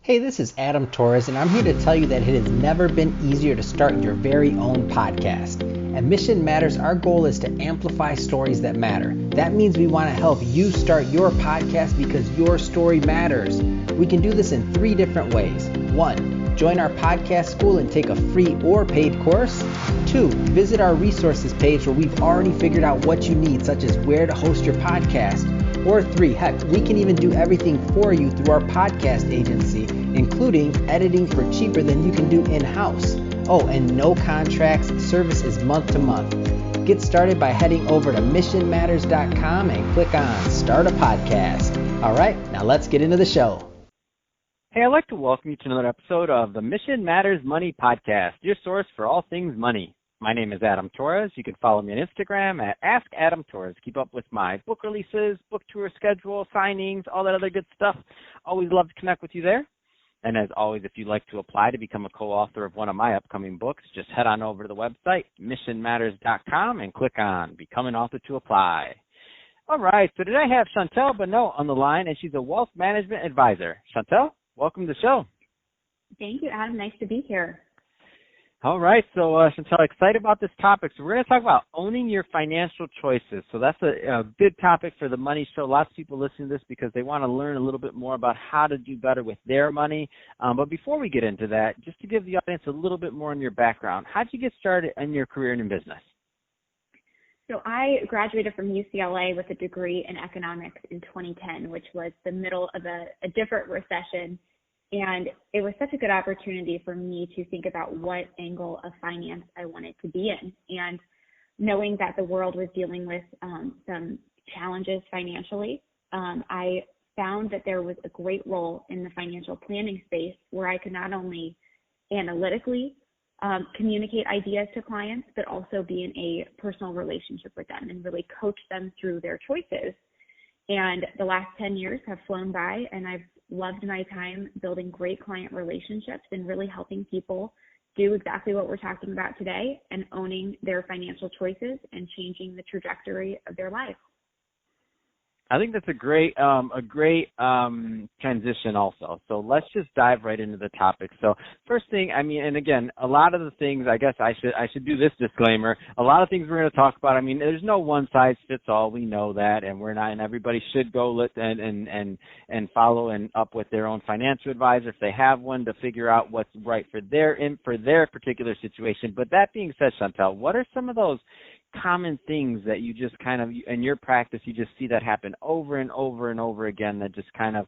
Hey, this is Adam Torres, and I'm here to tell you that it has never been easier to start your very own podcast. At Mission Matters, our goal is to amplify stories that matter. That means we want to help you start your podcast because your story matters. We can do this in 3 different ways. 1, join our podcast school and take a free or paid course. 2, visit our resources page where we've already figured out what you need, such as where to host your podcast. Or 3, heck, we can even do everything for you through our podcast agency, including editing for cheaper than you can do in-house. Oh, and no contracts, service is month to month. Get started by heading over to missionmatters.com and click on Start a Podcast. All right, now let's get into the show. Hey, I'd like to welcome you to another episode of the Mission Matters Money Podcast, your source for all things money. My name is Adam Torres. You can follow me on Instagram at AskAdamTorres. Keep up with my book releases, book tour schedule, signings, all that other good stuff. Always love to connect with you there. And as always, if you'd like to apply to become a co-author of one of my upcoming books, just head on over to the website, missionmatters.com, and click on Become an Author to apply. All right, so today I have Chantel Bonneau on the line, and she's a wealth management advisor. Chantel, welcome to the show. Thank you, Adam. Nice to be here. All right, so Chantel, excited about this topic. So we're going to talk about owning your financial choices. So that's a big topic for the Money Show. Lots of people listen to this because they want to learn a little bit more about how to do better with their money. But before we get into that, just to give the audience a little bit more on your background, how did you get started in your career and in business? So I graduated from UCLA with a degree in economics in 2010, which was the middle of a different recession. And it was such a good opportunity for me to think about what angle of finance I wanted to be in. And knowing that the world was dealing with some challenges financially, I found that there was a great role in the financial planning space where I could not only analytically communicate ideas to clients, but also be in a personal relationship with them and really coach them through their choices. And the last 10 years have flown by, and I've loved my time building great client relationships and really helping people do exactly what we're talking about today and owning their financial choices and changing the trajectory of their life. I think that's a great transition also. So let's just dive right into the topic. So first thing, and again, a lot of the things, I guess I should do this disclaimer. A lot of things we're going to talk about, there's no one size fits all. We know that, and we're not, and everybody should go and follow and up with their own financial advisor if they have one to figure out what's right for their particular situation. But that being said, Chantel, what are some of those common things that you just kind of, in your practice, you just see that happen over and over and over again that just kind of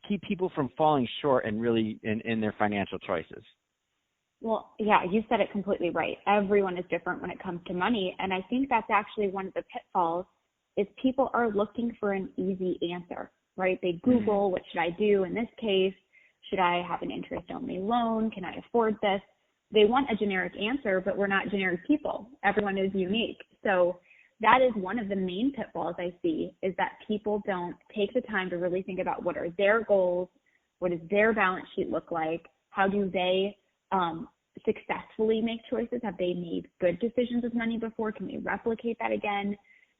keep people from falling short and really in their financial choices? Well, yeah, you said it completely right. Everyone is different when it comes to money. And I think that's actually one of the pitfalls is people are looking for an easy answer, right? They Google, what should I do in this case? Should I have an interest-only loan? Can I afford this? They want a generic answer, but we're not generic people. Everyone is unique. So that is one of the main pitfalls I see is that people don't take the time to really think about what are their goals, what does their balance sheet look like, how do they successfully make choices? Have they made good decisions with money before? Can they replicate that again?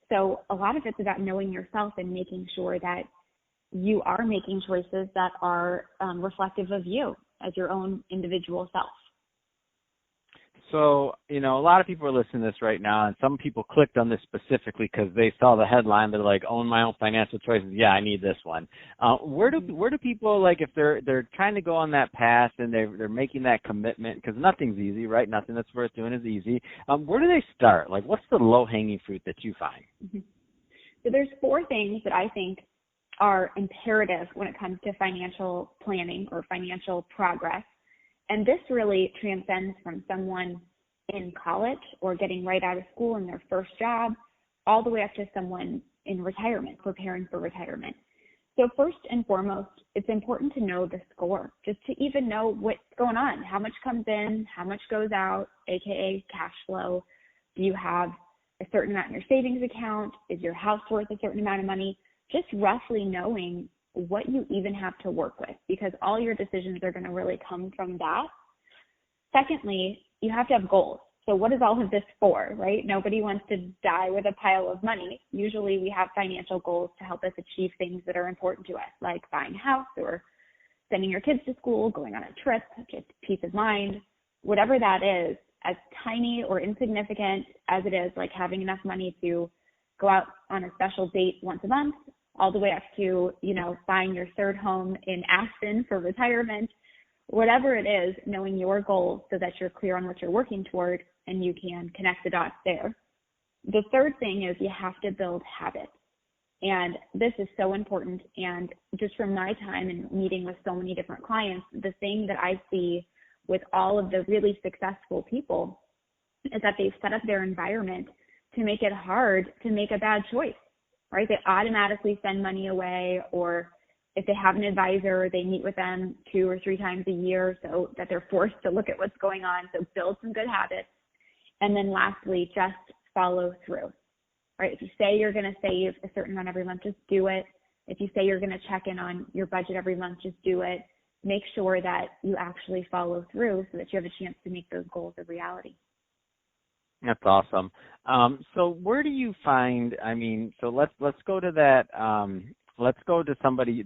So a lot of it's about knowing yourself and making sure that you are making choices that are reflective of you as your own individual self. So, a lot of people are listening to this right now, and some people clicked on this specifically because they saw the headline. They're like, own my own financial choices. Yeah, I need this one. Where do people, like, if they're trying to go on that path and they're making that commitment, because nothing's easy, right? Nothing that's worth doing is easy. Where do they start? Like, what's the low-hanging fruit that you find? So there's 4 things that I think are imperative when it comes to financial planning or financial progress. And this really transcends from someone in college or getting right out of school in their first job all the way up to someone in retirement, preparing for retirement. So first and foremost, it's important to know the score, just to even know what's going on, how much comes in, how much goes out, aka cash flow. Do you have a certain amount in your savings account? Is your house worth a certain amount of money? Just roughly knowing what you even have to work with, because all your decisions are going to really come from that. Secondly, you have to have goals. So what is all of this for, right? Nobody wants to die with a pile of money. Usually we have financial goals to help us achieve things that are important to us, like buying a house or sending your kids to school, going on a trip, just peace of mind, whatever that is, as tiny or insignificant as it is, like having enough money to go out on a special date once a month, all the way up to, buying your third home in Aspen for retirement, whatever it is, knowing your goals so that you're clear on what you're working toward and you can connect the dots there. The third thing is you have to build habits. And this is so important. And just from my time and meeting with so many different clients, the thing that I see with all of the really successful people is that they've set up their environment to make it hard to make a bad choice, right? They automatically send money away, or if they have an advisor, they meet with them 2 or 3 times a year so that they're forced to look at what's going on. So build some good habits. And then lastly, just follow through, right? If you say you're going to save a certain amount every month, just do it. If you say you're going to check in on your budget every month, just do it. Make sure that you actually follow through so that you have a chance to make those goals a reality. That's awesome. So where do you find, so let's go to that, let's go to somebody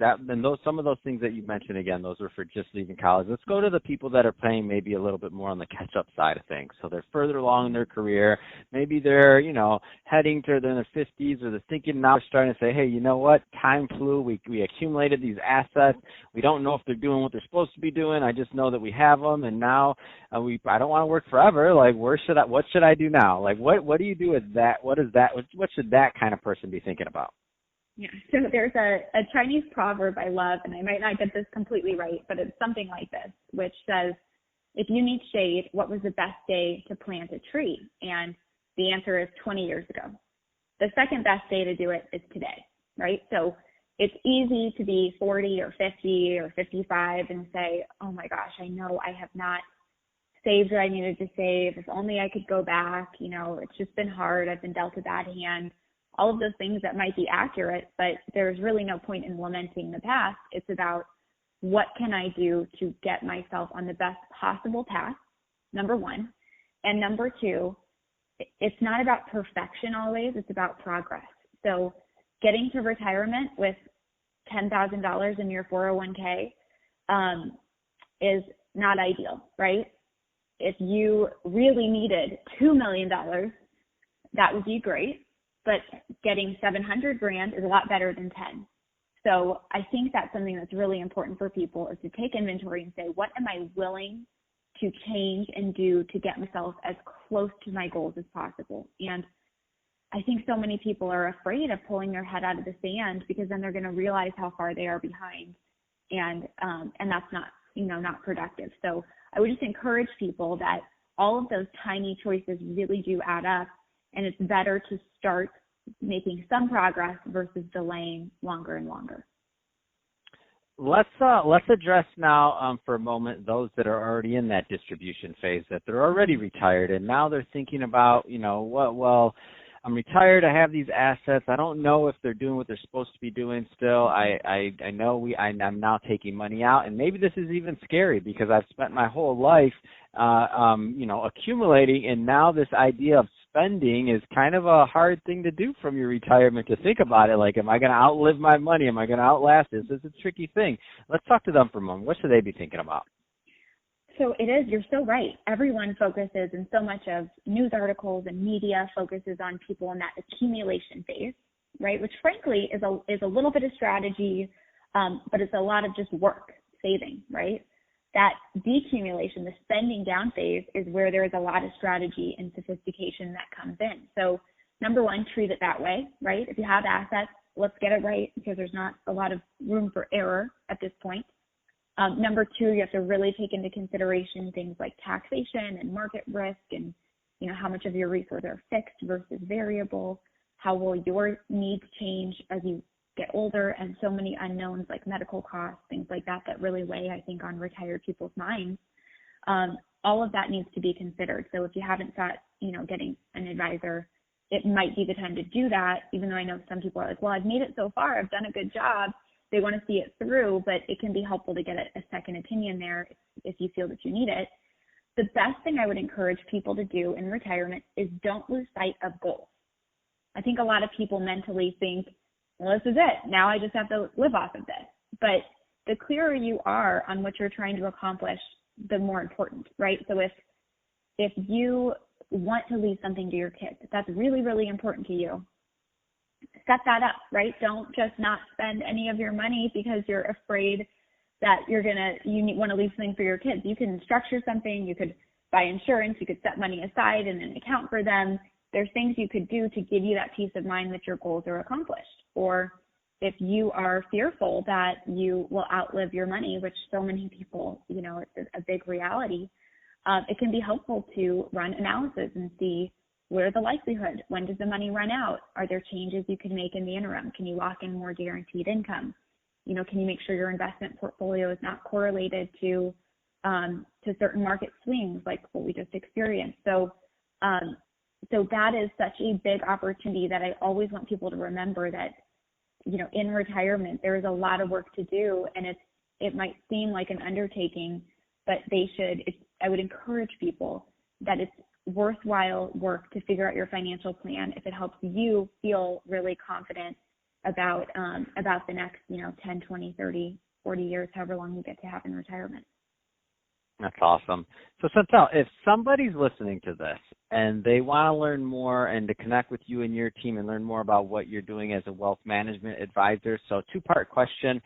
some of those things that you mentioned, again, those were for just leaving college. Let's go to the people that are playing maybe a little bit more on the catch-up side of things. So they're further along in their career. Maybe they're, heading to their 50s, or they're thinking now, starting to say, hey, you know what? Time flew. We accumulated these assets. We don't know if they're doing what they're supposed to be doing. I just know that we have them, and now I don't want to work forever. Like, what should I do now? Like, what do you do with that? What should that kind of person be thinking about? Yeah, so there's a Chinese proverb I love, and I might not get this completely right, but it's something like this, which says, if you need shade, what was the best day to plant a tree? And the answer is 20 years ago. The second best day to do it is today, right? So it's easy to be 40 or 50 or 55 and say, oh my gosh, I know I have not saved what I needed to save. If only I could go back, it's just been hard. I've been dealt a bad hand. All of those things that might be accurate, but there's really no point in lamenting the past. It's about, what can I do to get myself on the best possible path, number one. And number two, it's not about perfection always, it's about progress. So getting to retirement with $10,000 in your 401k is not ideal, right? If you really needed $2 million, that would be great. But getting $700,000 is a lot better than 10. So I think that's something that's really important for people, is to take inventory and say, what am I willing to change and do to get myself as close to my goals as possible? And I think so many people are afraid of pulling their head out of the sand, because then they're going to realize how far they are behind, and that's not productive. So I would just encourage people that all of those tiny choices really do add up. And it's better to start making some progress versus delaying longer and longer. Let's address now for a moment those that are already in that distribution phase, that they're already retired, and now they're thinking about, I'm retired, I have these assets, I don't know if they're doing what they're supposed to be doing still. I know I'm now taking money out, and maybe this is even scary because I've spent my whole life accumulating, and now this idea of spending is kind of a hard thing to do from your retirement, to think about it. Like, am I going to outlive my money? Am I going to outlast this? It's a tricky thing. Let's talk to them for a moment. What should they be thinking about? So it is, you're so right. Everyone focuses, and so much of news articles and media focuses on people in that accumulation phase, right? Which frankly is a little bit of strategy, but it's a lot of just work, saving, right? That decumulation, the spending down phase, is where there is a lot of strategy and sophistication that comes in. So number one, treat it that way, right? If you have assets, let's get it right, because there's not a lot of room for error at this point. Number two, you have to really take into consideration things like taxation and market risk, and how much of your resources are fixed versus variable. How will your needs change as you get older, and so many unknowns like medical costs, things like that really weigh, I think, on retired people's minds. All of that needs to be considered. So if you haven't thought, getting an advisor, it might be the time to do that, even though I know some people are like, well, I've made it so far, I've done a good job. They want to see it through, but it can be helpful to get a second opinion there if you feel that you need it. The best thing I would encourage people to do in retirement is don't lose sight of goals. I think a lot of people mentally think, well, this is it. Now I just have to live off of this. But the clearer you are on what you're trying to accomplish, the more important, right? So if you want to leave something to your kids, if that's really, really important to you, set that up, right? Don't just not spend any of your money because you're afraid that you want to leave something for your kids. You can structure something, you could buy insurance, you could set money aside and then account for them. There's things you could do to give you that peace of mind that your goals are accomplished. Or if you are fearful that you will outlive your money, which so many people, it's a big reality, it can be helpful to run analysis and see what are the likelihood, when does the money run out? Are there changes you can make in the interim? Can you lock in more guaranteed income? Can you make sure your investment portfolio is not correlated to certain market swings like what we just experienced? So that is such a big opportunity that I always want people to remember that, in retirement, there is a lot of work to do, and it might seem like an undertaking, but I would encourage people that it's worthwhile work to figure out your financial plan if it helps you feel really confident about the next, 10, 20, 30, 40 years, however long you get to have in retirement. That's awesome. So Chantel, if somebody's listening to this and they want to learn more and to connect with you and your team and learn more about what you're doing as a wealth management advisor, so two-part question.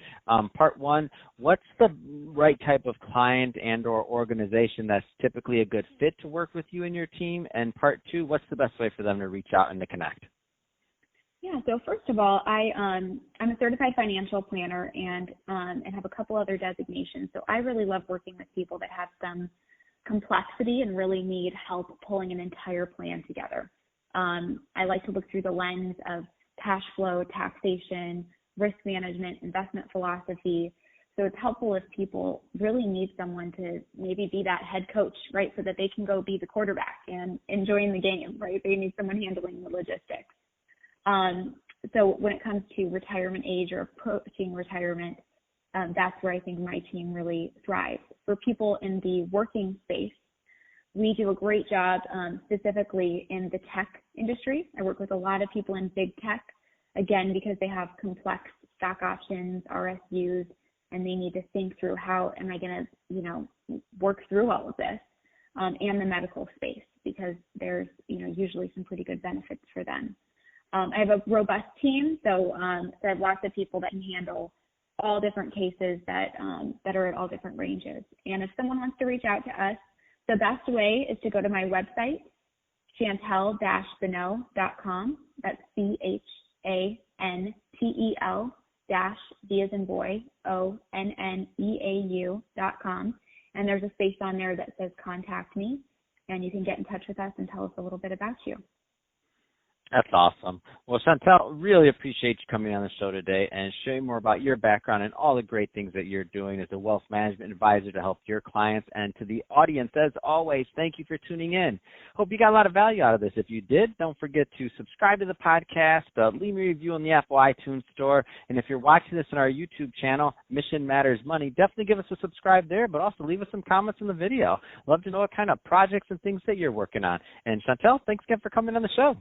Part one, what's the right type of client and or organization that's typically a good fit to work with you and your team? And part two, what's the best way for them to reach out and to connect? Yeah, so first of all, I'm a certified financial planner and have a couple other designations. So I really love working with people that have some complexity and really need help pulling an entire plan together. I like to look through the lens of cash flow, taxation, risk management, investment philosophy. So it's helpful if people really need someone to maybe be that head coach, right, so that they can go be the quarterback and enjoying the game, right? They need someone handling the logistics. So when it comes to retirement age or approaching retirement, that's where I think my team really thrives. For people in the working space, we do a great job specifically in the tech industry. I work with a lot of people in big tech, again, because they have complex stock options, RSUs, and they need to think through how am I going to, work through all of this, and the medical space, because there's, usually some pretty good benefits for them. I have a robust team, so I have lots of people that can handle all different cases that are at all different ranges. And if someone wants to reach out to us, the best way is to go to my website, chantel-bonneau.com. That's CHANTEL-B as in boy, ONNEAU.com. And there's a space on there that says contact me, and you can get in touch with us and tell us a little bit about you. That's awesome. Well, Chantel, really appreciate you coming on the show today and sharing more about your background and all the great things that you're doing as a wealth management advisor to help your clients. And to the audience, as always, thank you for tuning in. Hope you got a lot of value out of this. If you did, don't forget to subscribe to the podcast, leave me a review on the Apple iTunes store. And if you're watching this on our YouTube channel, Mission Matters Money, definitely give us a subscribe there, but also leave us some comments in the video. Love to know what kind of projects and things that you're working on. And Chantel, thanks again for coming on the show.